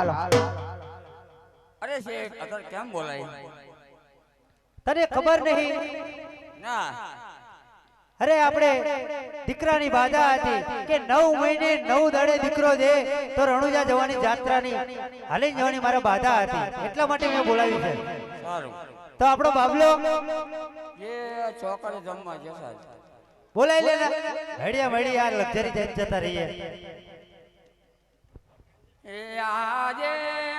અરે શેઠ અગર કેમ બોલાય તને ખબર નહીં ના અરે આપણે દીકરાની બાધા હતી કે 9 મહિને 9 દાડે દીકરો દે તો રણુજા જવાની જાત્રાની હાલી જવાની મારા બાધા હતી એટલા માટે મેં બોલાવી છે સારું તો આપણો બાબલો એ ચોકડે જમવા જશે બોલાઈ લે હડિયા મળી યાર લક્ઝરી જતા રહીએ એ આજે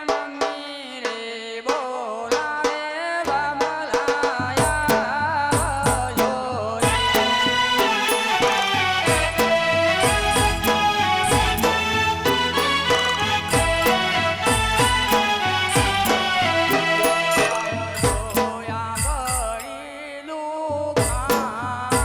મમ્મી રે બોલાવે બામલાયા જો રે જોયા બળીલું ખાય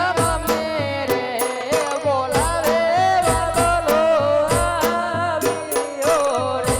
મમ્મી રે બોલાવે બામલાયા જો રે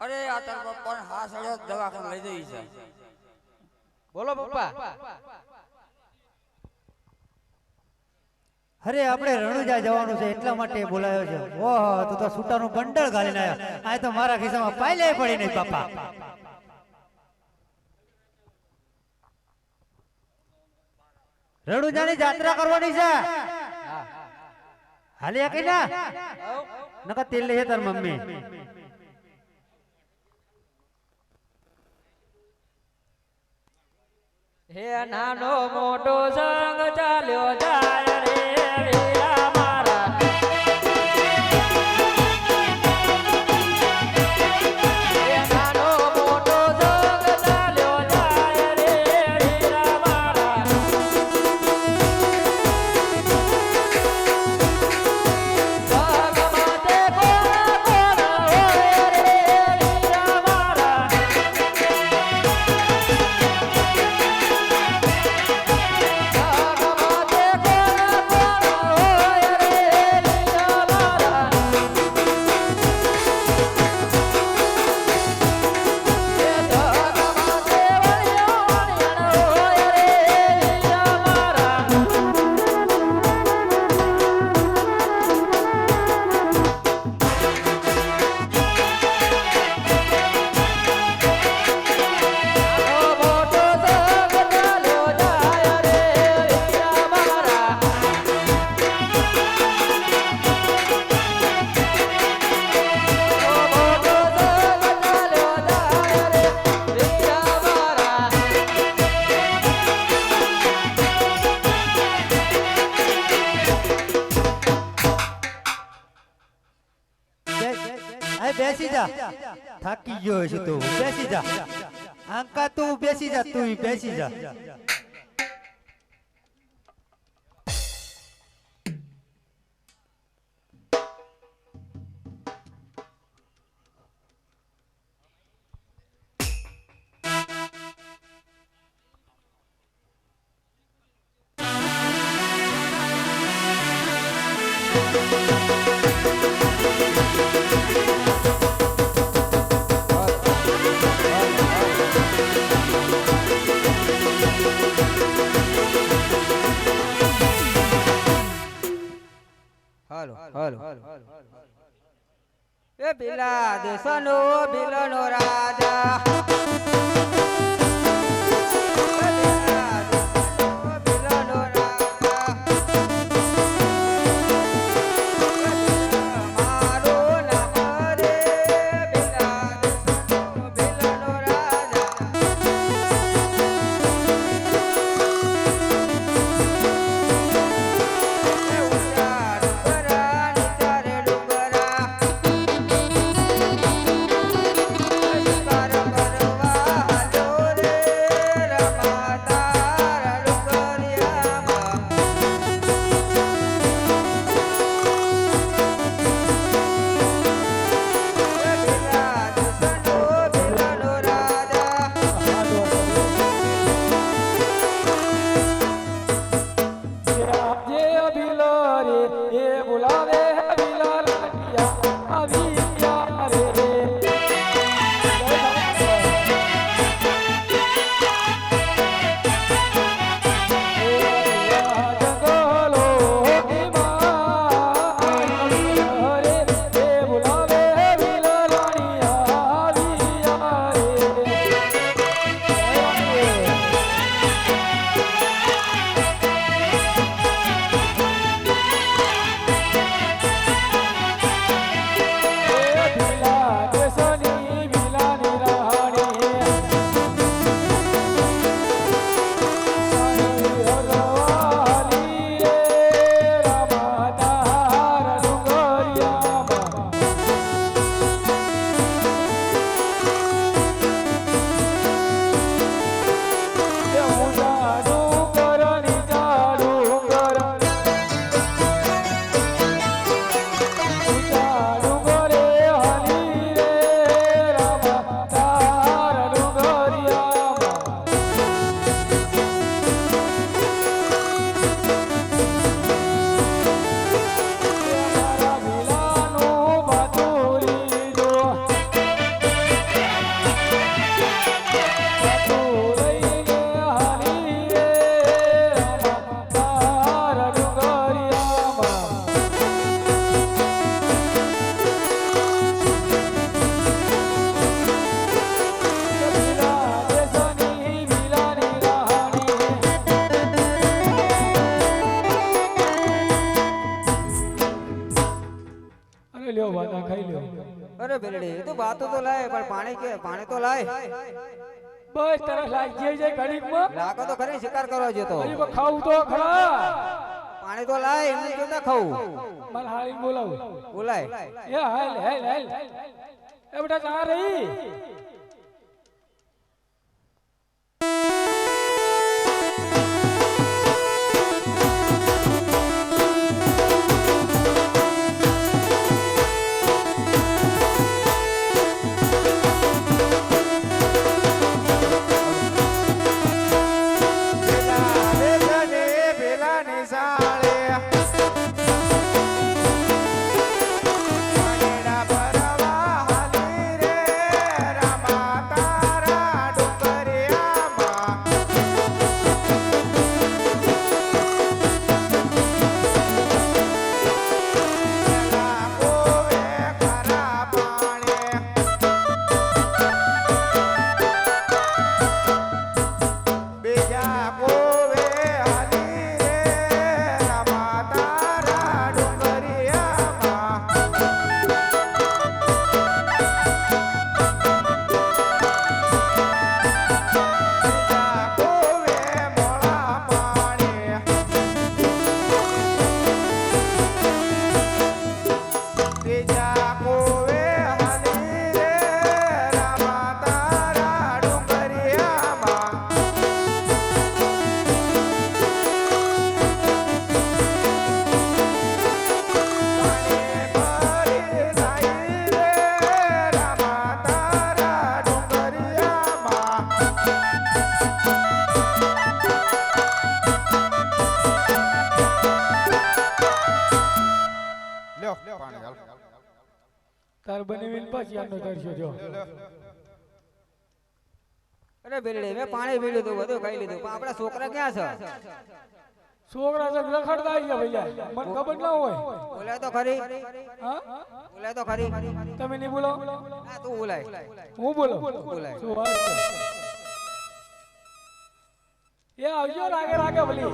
અરે આ તાર પપ્પા હા સળ્યો દવાખાને લઈ જઈ છે બોલો પપ્પા અરે આપણે રણુજા જવાનું છે એટલા માટે બોલાયો છે ઓહો તું તો સૂટાનું બંડલ ગાલીને આવ્યો આ તો મારા ખિસ્સામાં પાયલે પડી નહીં બાપા રણુજાની જાત્રા કરવાની છે હાલી કે ના નકર તેલ લે તાર મમ્મી હે નાનો મોટો સંગ ચાલ્યો જાય રે વીરા મારા હે નાનો મોટો સંગ ચાલ્યો જાય રે વીરા મારા જગમાતે કોરા કોરા હોય રે વીરા મારા બેસી જા થાકી ગયો છે તું બેસી જા આંકા તું બેસી જા તું બેસી જા હાલો એ પેલા દેશનો બિલનો રાજા મારો નામ રે અરે બેલડી એ તો બાતો તો લાય પણ પાણી તો લાય. બસ તરસ લાગી જાય ઘડીકમાં. લાગો તો ખરી શિકાર કરવા જતો. હજી પણ ખાવું તો ખરા. પાણી તો લાય એમને કેતા ખાવું. મારે હાળી બોલાવું. બોલાય. એ હાલ હાલ હાલ. એ બેટા જા રહી. તાર બનીને પછી આનો દર્શો જો. અરે બેલડી મેં પાણી પી લીધું બધું ખાઈ લીધું પણ આપણા છોકરા ક્યાં છે? છોકરા તો રખડતા આવી ગયા ભૈયા. મને ખબર ના હોય. બોલાય તો ખરી. હા બોલાય તો ખરી. તમે નહીં બોલો. હા તું બોલાય. હું બોલો. બોલાય. શું વાત છે? એ આવજો રાગે રાગે ભલી.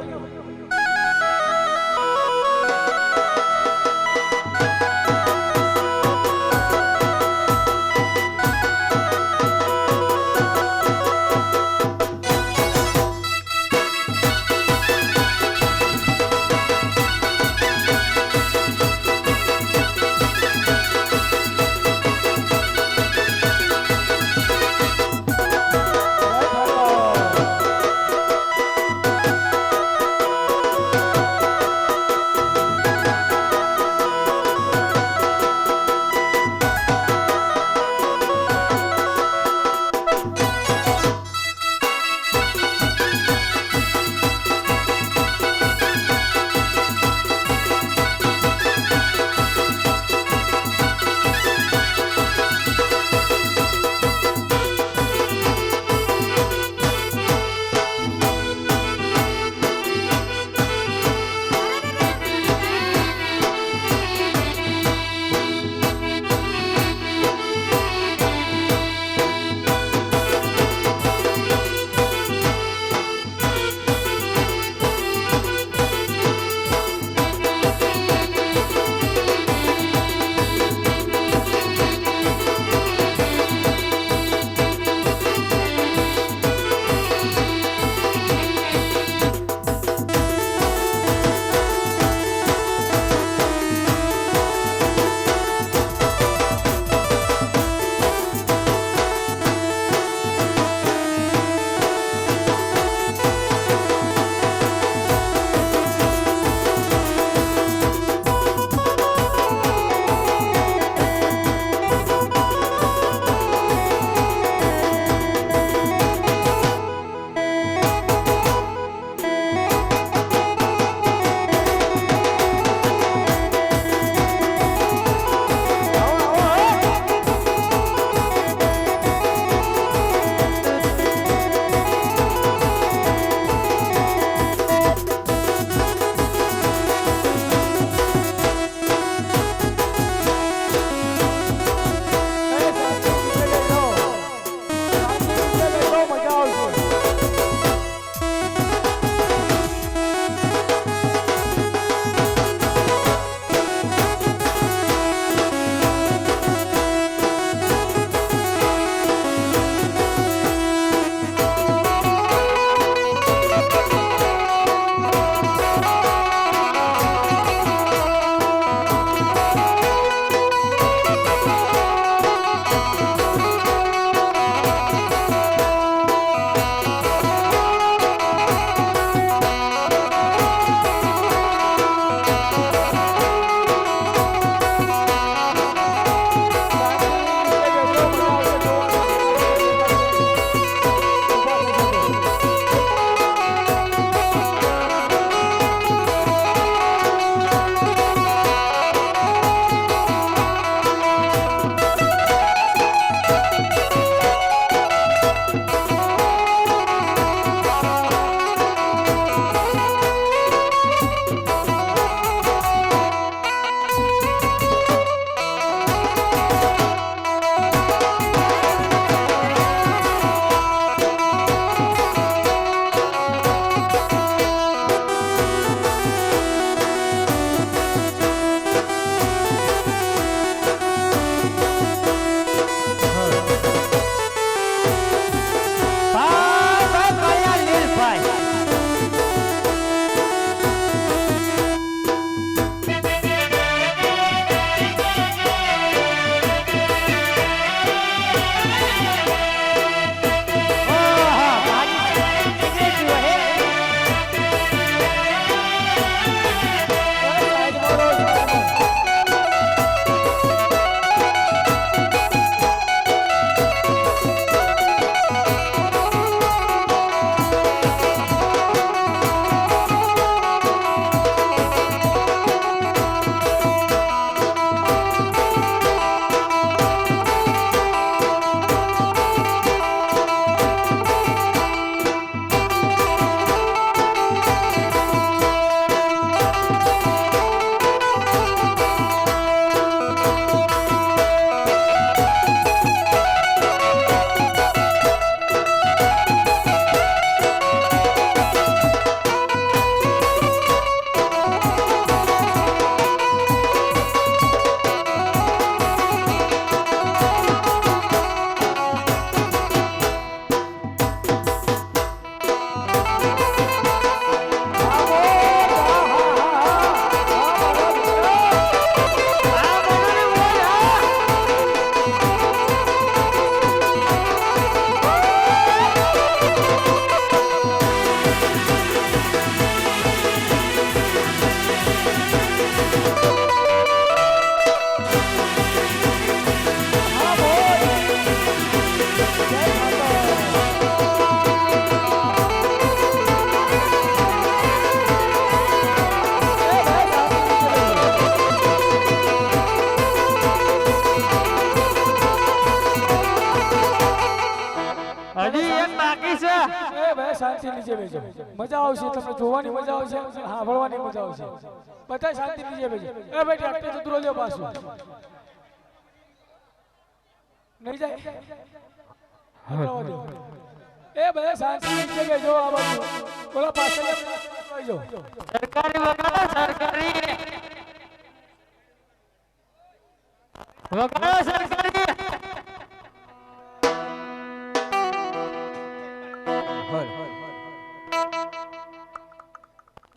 શાંતિ નીચે બેસો મજા આવશે તમને જોવાની મજા આવશે સાંભળવાની મજા આવશે બધા શાંતિ નીચે બેસો એ ભાઈ ટ્રેક્ટર જતું રહેજો પાછું નહીં જાય હટાવો દો એ બધા શાંતિ નીચે બેસો આ બાજુ બોલા પાછળ બેસો સરકારી વગાડો સરકારી વગાડો સરકારી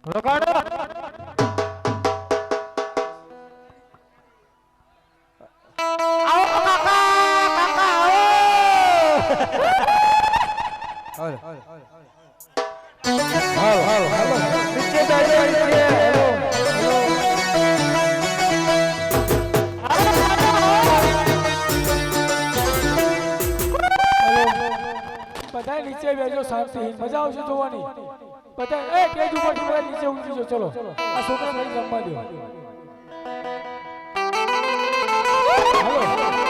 વગાડો આવો કાકા હાલ નીચે જાય બધા નીચે બેસો શાંતિ મજા આવશે જોવાની બધા એ કેજ ઉપરથી બધા નીચે ઉતરી જાઓ ચલો આ છોકરા નહીં રમવા દો હા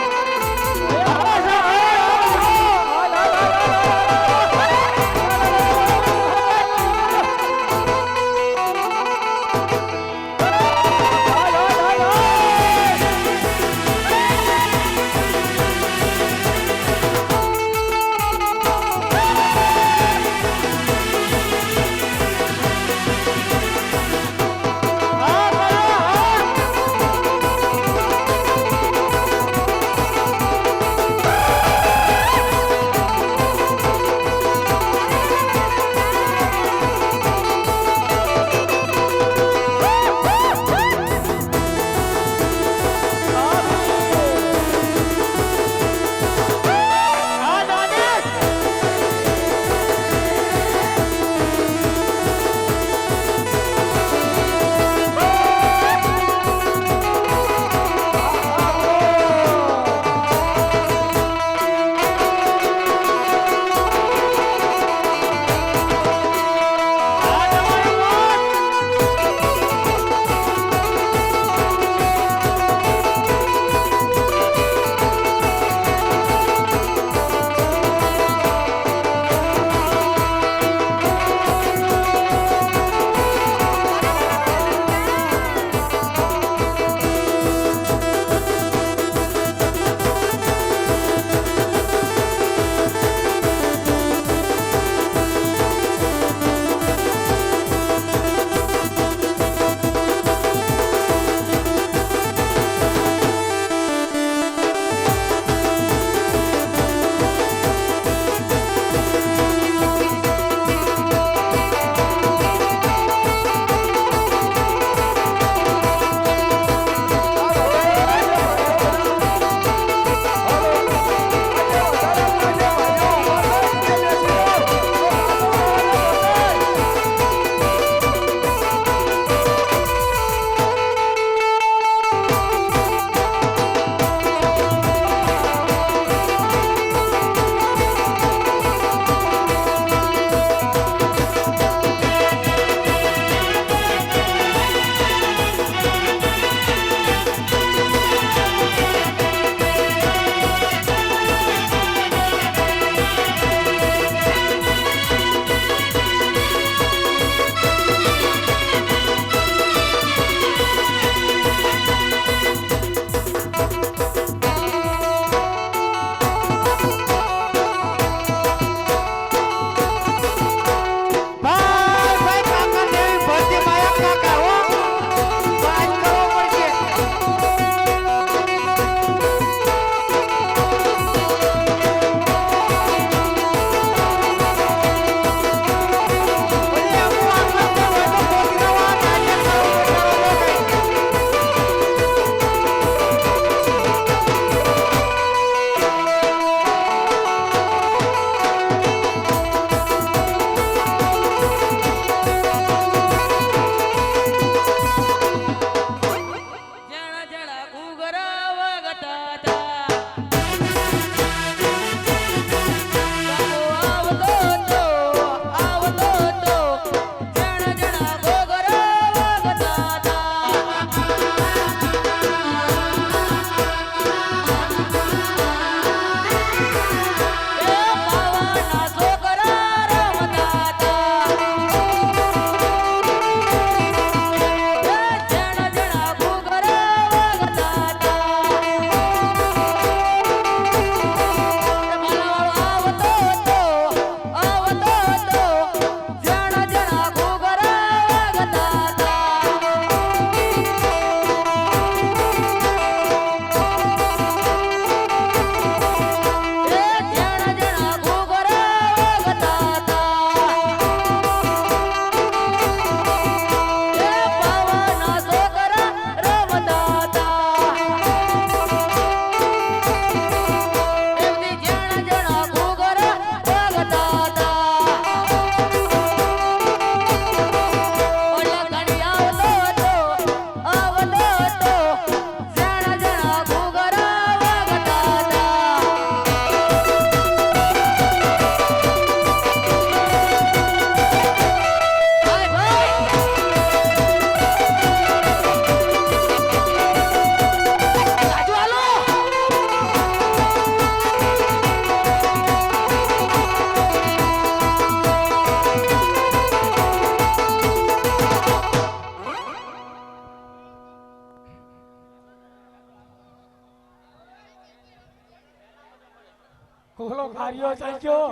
છોકરો ખારીઓ થઈ ગયો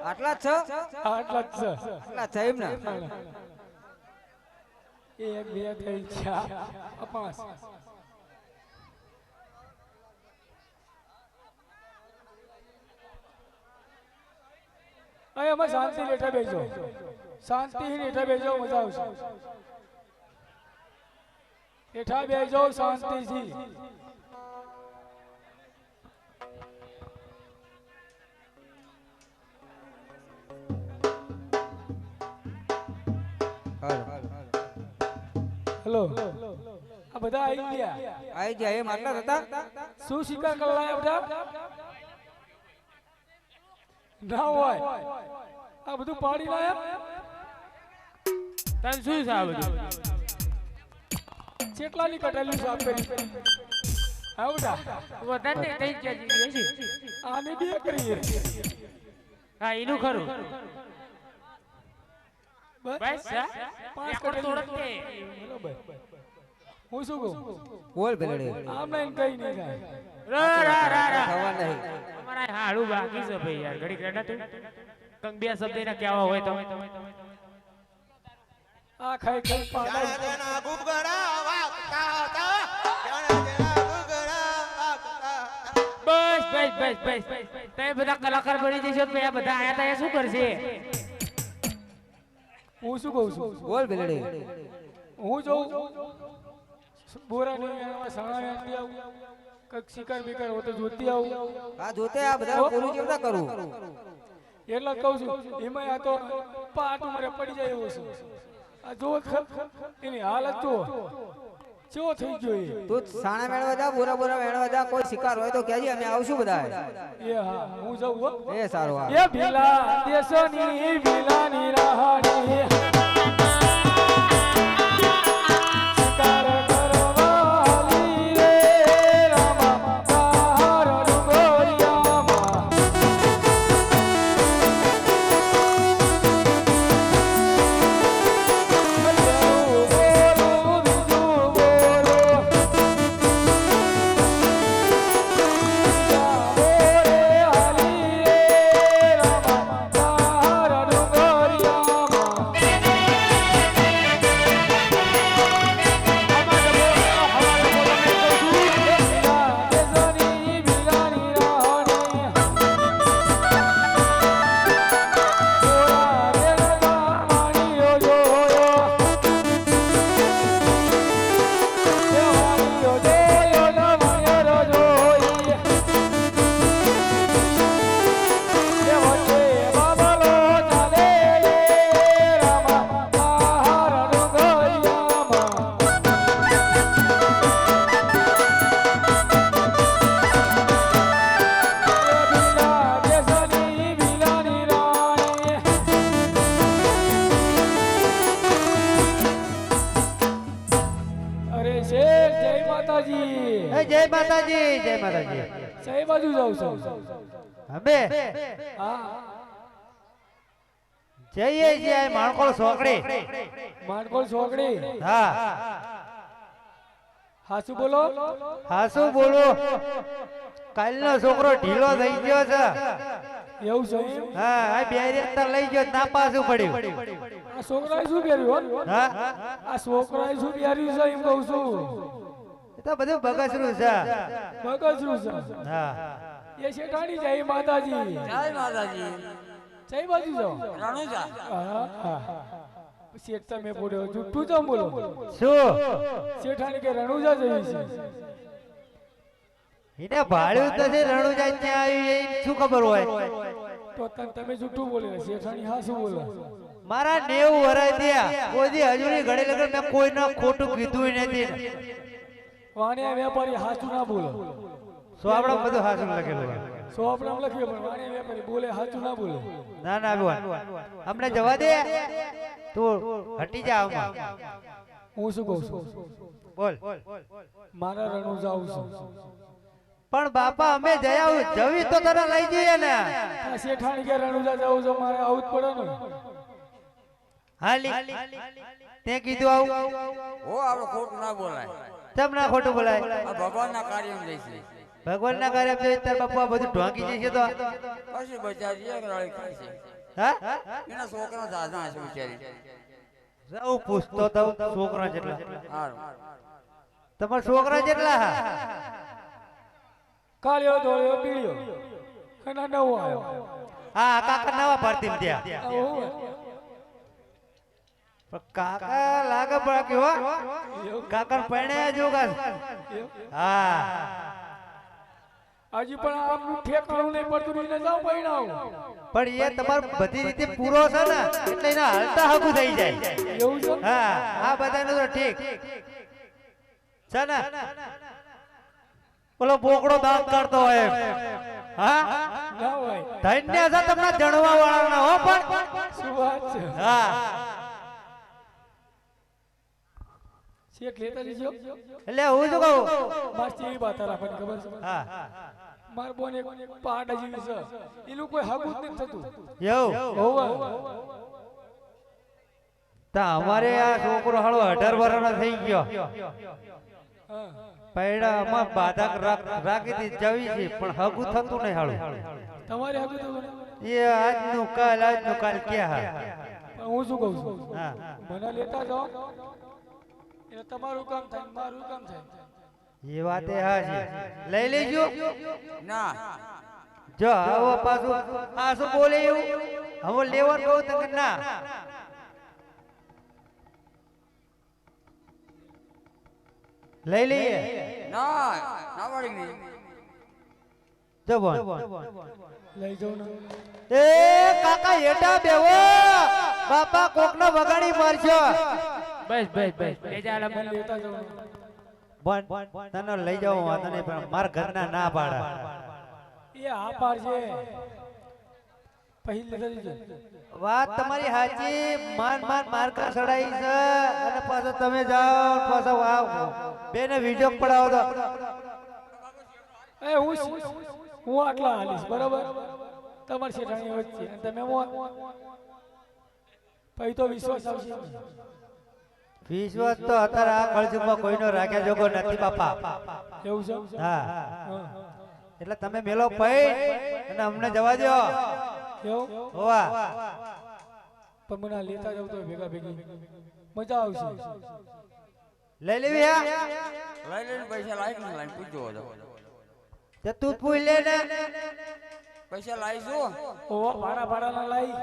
આટલા જ છે આટલા જ છે આટલા છે એમ ને એક બે ત્રણ ચાર પાંચ અમે શાંતિ લેઠા બેસો શાંતિ લેઠા બેસો મજા આવશે લેઠા બેસો શાંતિથી હેલો આ બધા આવી ગયા આઈ જાય એમ આટલા જ હતા શું શિકાર કરવા બધા ના હોય આ બધું પાડી લાયા તને શું છે આ બધું ચેટલાની કટેલું સાફ કરી આવડા વધારે કઈ જગ્યાએ છે આને બે કરીએ હા એનું ખરું બસ પાંચ કટેલું બરોબર હું શું કહું બોલ ભેલડે આમ નહીં કઈ નહીં થાય થવા નહીં અમારા હાડું બાકી છે ભાઈ યાર ઘડી રેડા તું કંગ બે શબ્દ એના કેવા હોય તો આ ખાઈ ખાઈ પાડા બસ બસ બસ બસ તમે બધા કલાકાર બની જશો તો આ બધા આયા તા શું કરશે હું શું કહું છું બોલ ભેલડે હું જોઉં બોરા નહીં સાણા વેચતી આવું કઈક શિકાર બીકાર હોય તો જોતી આવું આ જોતે આ બધા પૂરું કેવડા કરું એટલે કહું છું એમાં આ તો પાટ મારે પડી જાય એવું છે આ જો એની હાલત જો ચેવો થઈ ગયો એ તું સાણા મેળવા જા બોરા બોરા મેળવા જા કોઈ શિકાર હોય તો કહેજે અમે આવશું બધા એ હા હું જાઉં હો એ સારું આ એ ભીલા દેશની ભીલાની રાહણી શિકાર કરવાલી રે રામા તાર ડુંગરિયામાં જય માતાજી જય માતાજી સહી બાજુ જાઉં છું અમે હા જઈએ છીએ માણકોળ સોકડી માણકોળ છોકરી હા હાસુ બોલો હાસુ બોલો કાલનો છોકરો ઢીલો થઈ ગયો છે એવું છે હા આ બે રેતર લઈ ગયો ના પાછું પડ્યું આ છોકરાએ શું પહેર્યું હા આ છોકરાએ શું પહેર્યું છે એમ કહું છું એ તો બધું બગસરું છે બગસરું છે હા એ શેઠાણી જય માતાજી જય માતાજી જય બાજુ જાઓ રણુજા હા હા શેઠ તમે બોલ્યો જુઠ્ઠું તો બોલો શું શેઠાણી કે રણુજા જઈ છે એને ભાડ્યું તો છે રણુજા ત્યાં આવ્યું એ શું ખબર હોય તો તમે જુઠ્ઠું બોલે શેઠાણી હા શું બોલો મારા 90 વરાય ત્યાં કોઈ હજુરી ઘડી લગન મેં કોઈના ખોટું કીધું નથી વાણિયા વેપારી હાચું ના બોલો સો આપણે બધું હાચું લખેલું સો આપણે લખ્યું પણ વાણિયા વેપારી બોલે હાચું ના બોલે ના ના બોલ અમને જવા દે તું હટી જા આમાં હું શું કહું છું બોલ મારા રણુ જાઉં છું પણ બાપા અમે જયા જવી તો તને લઈ જઈએ ને આ શેઠાણી કે રણુજા જાઉં છું મારે આવું જ પડે ને હાલી તે કીધું આવું ઓ આપણે ખોટું ના બોલાય તમ ના ખોટું બોલાય આ ભગવાનના કાર્યમાં જઈશે ભગવાનના કાર્ય એમ જોઈએ તાર બાપુ આ બધું ઢોંકી જશે તો પછી બચારી એક રાળી ખાય છે હા એના છોકરા દાદા હશે બિચારી જાઉં પૂછતો તો છોકરા જેટલા હારું તમારા છોકરા જેટલા હા કાળિયો ધોળિયો પીળિયો અને નવો આવ્યો હા કાકા નવા ભરતી ત્યાં આવું હોય. પણ કાકા લાગે પડ હો કાકા પરણે જોગા હા હજી પણ આમનું ઠેકાણું નહીં પડતું ને એને જાવ પૈણાવ પણ એ તમાર બધી રીતે પૂરો છે ને એટલે એના હાલતા હકું થઈ જાય એવું છે હા આ બધાનું તો ઠીક છે ને બોલો બોકડો દાંત કાઢતો હોય હા ના હોય ધન્ય છે તમને જણવા વાળાના હો પણ શું વાત છે હા શેઠ લેતા જજો એટલે હું શું કહું માસ્તી એવી વાત રાખવાની ખબર છે હા માર બોન એક પાડા જેવી છે એનું કોઈ હગું જ નથી થતું એવું હોવે તા અમારે આ છોકરો હાળો 18 વર્ષનો થઈ ગયો હા પૈડા માં બાધક રાખી દી જવી છે પણ હગું થતું નહીં હાળું તમારે હગું થતું એ આજનું કાલ ક્યાં હા પણ હું શું કહું છું હા મને લેતા જાઓ એટલે તમારું કામ થાય ને મારું કામ થાય એ વાતે હા છે લઈ લેજો ના જો આવો પાછું આ શું બોલે એવું હવે લેવાનું કહું તો કે ના લઈ લઈએ ના ના વળી નહીં જો બોલ લઈ જાઉં ને એ કાકા હેઠા બેવો બાપા કોકનો વગાડી મારશો બસ બસ બસ એ ચાલે મને લેતા જાઓ બોન તને લઈ જાવ વાંધો નહીં પણ મારા ઘરના ના પાડા એ આ પાર છે પહેલી લેતા જજો વાત તમારી સાચી માર કા સડાઈ છે અને પાછો તમે જાઓ પાછો આવ બેને વિડિયો પડાવો તો એ હું આટલા હાલીશ બરાબર તમારી શેઠાણી વચ્ચે અને તમે પછી તો વિશ્વાસ આવશે વિશ્વાસ તો અત્યારે આ કળજુગમાં કોઈનો રાખ્યા જોગો નથી બાપા એવું છે હા હા. એટલે તમે મેલો પૈ અને અમને જવા દો એવું હોવા પણ મને આ લેતા જાવ તો ભેગા ભેગી મજા આવશે લઈ લેવી હા લઈ લઈને પૈસા લાવી ને લાઈને પૂછજો તો તે તું પૂછ લે ને પૈસા લાવીશું ઓવા ભાડા ના લાઈ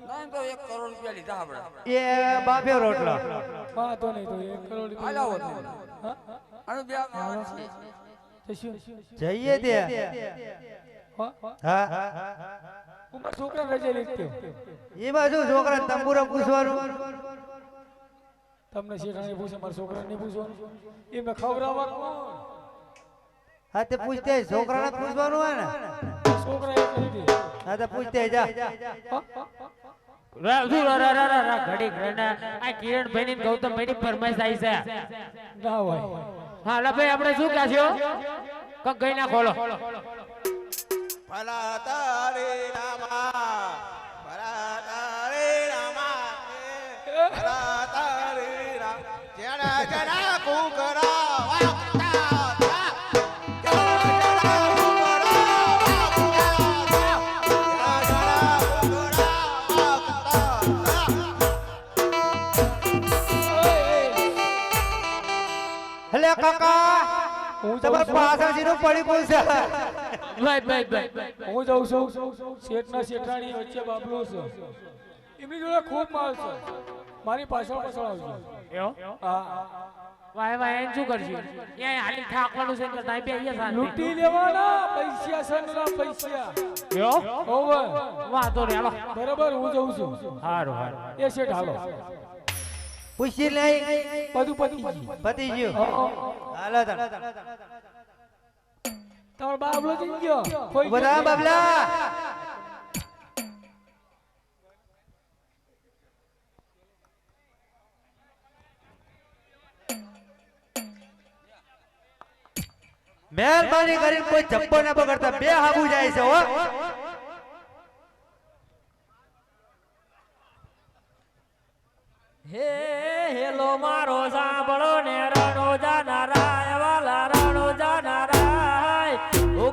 ના એમ તો 1 કરોડ રૂપિયા લીધા આપણે એ બાફ્યો રોટલો હા તો નહીં તો 1 કરોડ હાલા હોત હા અને બે આવવાના છે. તો શું જઈએ તે હા હા ઉમર છોકરા રજે લીધો એ બાજુ છોકરા તંબુરો પૂછવાનું તમને શેઠાણી પૂછે મારા છોકરા ને પૂછવાનું એ મેં ખવડાવવા કોણ હા તે પૂછતે છોકરાને પૂછવાનું હોય ને છોકરા એક લીધી હા તો પૂછતે જા ઘડી ઘરના આ કિરણભાઈ ની ગૌતમભાઈ ની ફરમાઈશ આવી છે ના હોય હા લા ભાઈ આપણે શું કહે છે કક ગઈ ના ખોલો ભલા તારે રામા ભલા તારે રામ જણા જણા કુકરા વાગતા હતા. જણા જણા કુકરા વાગતા હતા. જણા જણા કુકરા વાગતા હતા. એટલે કાકા હું તમાર પાછળથી નું પડી પૂછે ભાઈ હું જાઉં છું શેઠના શેઠાણી વચ્ચે બાબલો છે એમની જોડે ખૂબ માલ છે મારી પાછળ પાછળ આવજો હા વાય વાય એમ શું કરશું એ હાલી ઠાકવાનું છે કે તાઈ બે અહીંયા શાંતિ લૂંટી લેવાના પૈસા સનના પૈસા યો ઓવર વાતો રે હાલો બરાબર હું જાઉં છું હારું હારું એ શેઠ હાલો પૂછી લઈ બધું પતી ગયું પતી ગયું હાલો તણ તમારો બાબલો જઈ ગયો કોઈ બધા બાબલા મહેરબાની કરીને કોઈ જપ્પો ના બગડતા બે હાબુ જાય છે હો હે હેલો મારો સાંભળો ને રણો જાનારાય વાલા રણો જાનારાય ઓ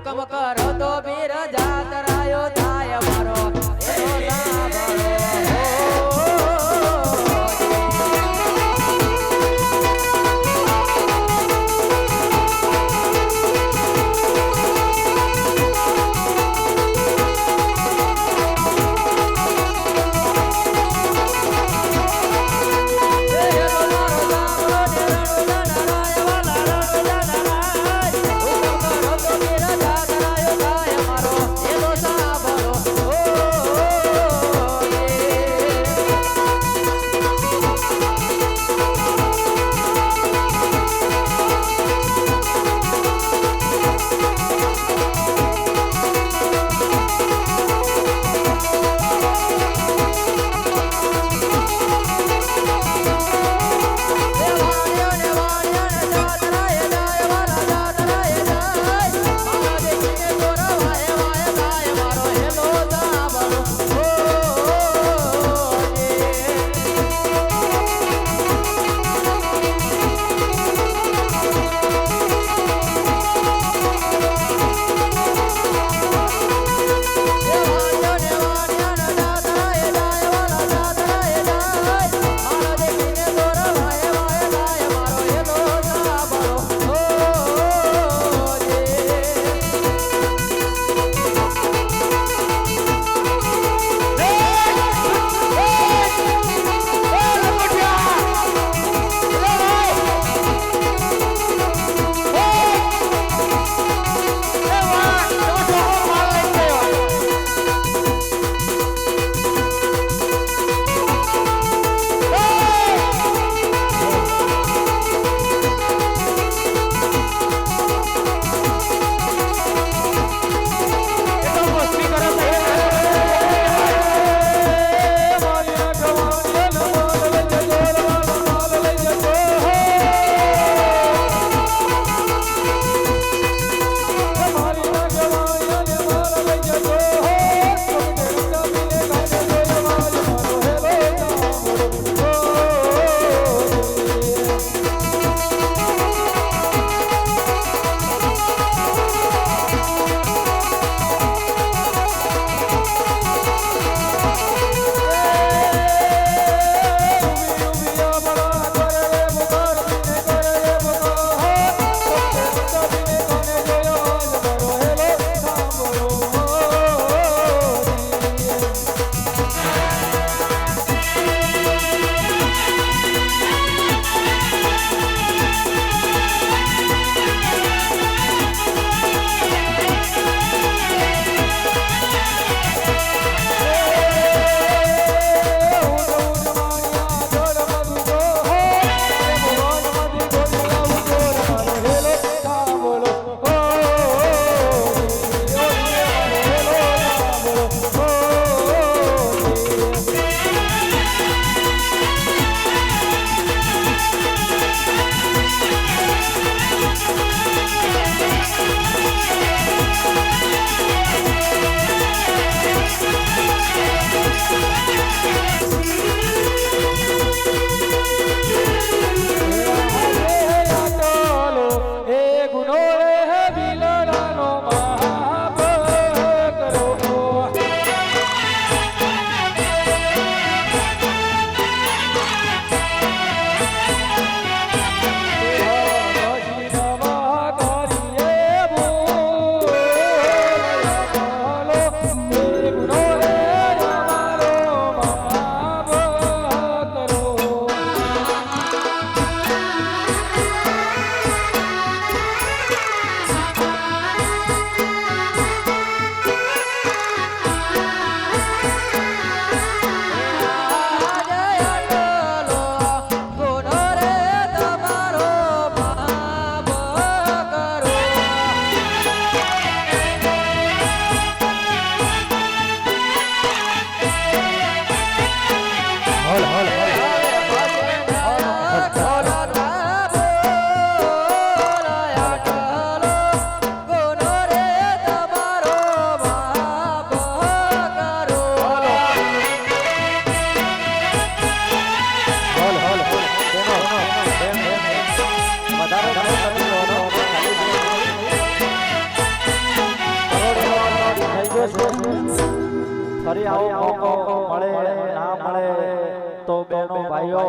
બહેનો ભાઈઓ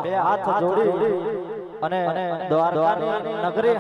બે હાથ જોડી અને દ્વારકાની નગરી